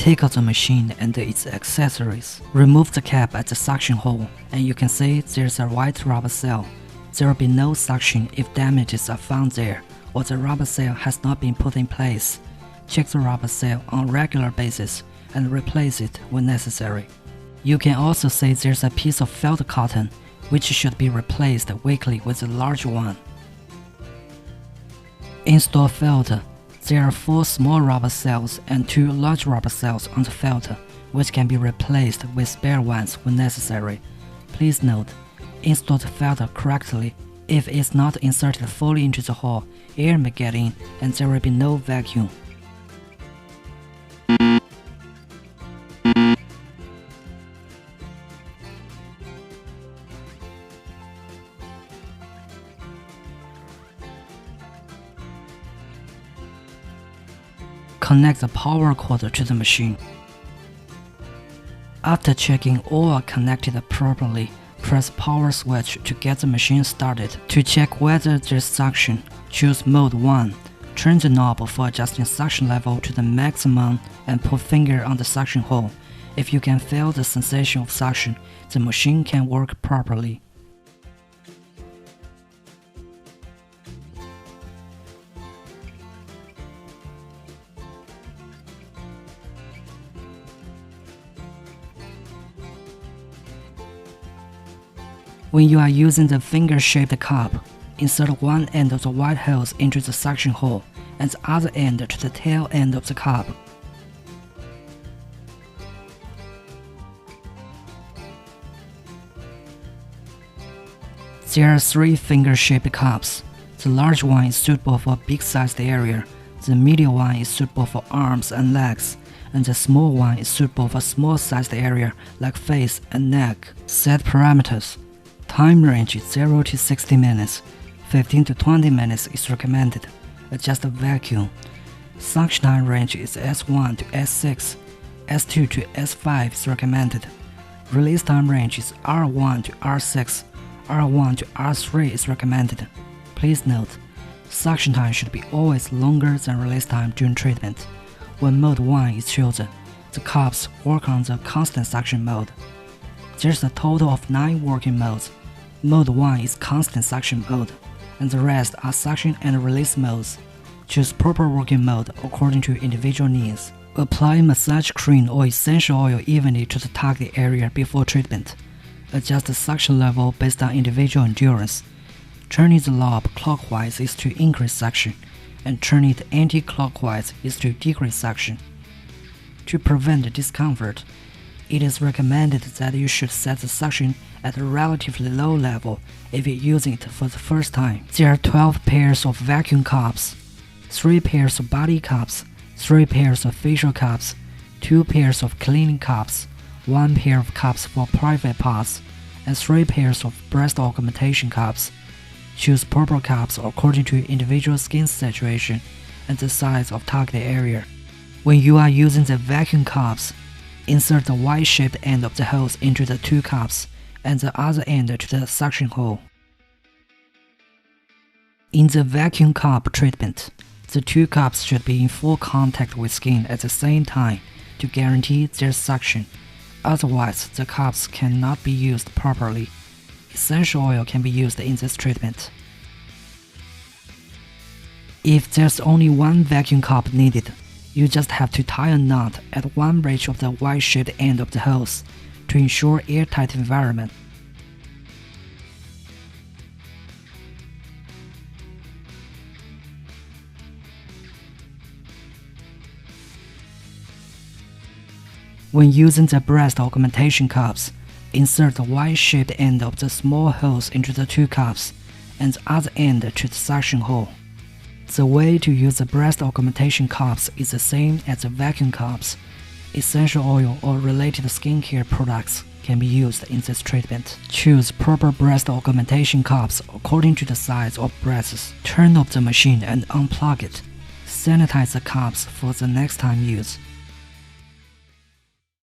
Take out the machine and its accessories. Remove the cap at the suction hole, and you can see there's a white rubber seal. There will be no suction if damages are found there, or the rubber seal has not been put in place. Check the rubber seal on a regular basis and replace it when necessary. You can also see there's a piece of felt cotton, which should be replaced weekly with a large one. Install filter. There are 4 small rubber seals and 2 large rubber seals on the filter, which can be replaced with spare ones when necessary. Please note, install the filter correctly. If it's not inserted fully into the hole, air may get in and there will be no vacuum. Connect the power cord to the machine. After checking all are connected properly, press power switch to get the machine started. To check whether there's suction, choose mode 1. Turn the knob for adjusting suction level to the maximum and put finger on the suction hole. If you can feel the sensation of suction, the machine can work properly. When you are using the finger-shaped cup, insert one end of the white hose into the suction hole and the other end to the tail end of the cup. There are 3 finger-shaped cups. The large one is suitable for a big-sized area, the medium one is suitable for arms and legs, and the small one is suitable for small-sized area like face and neck. Set parameters. Time range is 0 to 60 minutes, 15 to 20 minutes is recommended. Adjust the vacuum. Suction time range is S1 to S6, S2 to S5 is recommended. Release time range is R1 to R6, R1 to R3 is recommended. Please note, suction time should be always longer than release time during treatment. When mode 1 is chosen, the cups work on the constant suction mode. There's a total of 9 working modes. Mode 1 is constant suction mode, and the rest are suction and release modes. Choose proper working mode according to individual needs. Apply massage cream or essential oil evenly to the target area before treatment. Adjust the suction level based on individual endurance. Turning the knob clockwise is to increase suction, and turning it anti-clockwise is to decrease suction. To prevent discomfort, it is recommended that you should set the suction at a relatively low level if you're using it for the first time. There are 12 pairs of vacuum cups, 3 pairs of body cups, 3 pairs of facial cups, 2 pairs of cleaning cups, 1 pair of cups for private parts, and 3 pairs of breast augmentation cups. Choose proper cups according to individual skin saturation and the size of target area. When you are using the vacuum cups, insert the Y-shaped end of the hose into the 2 cups and the other end to the suction hole. In the vacuum cup treatment, the 2 cups should be in full contact with skin at the same time to guarantee their suction. Otherwise, the cups cannot be used properly. Essential oil can be used in this treatment. If there's only 1 vacuum cup needed, you just have to tie a knot at one edge of the Y-shaped end of the hose to ensure airtight environment. When using the breast augmentation cups, insert the Y-shaped end of the small hose into the 2 cups and the other end to the suction hole. The way to use the breast augmentation cups is the same as the vacuum cups. Essential oil or related skincare products can be used in this treatment. Choose proper breast augmentation cups according to the size of breasts. Turn off the machine and unplug it. Sanitize the cups for the next time use.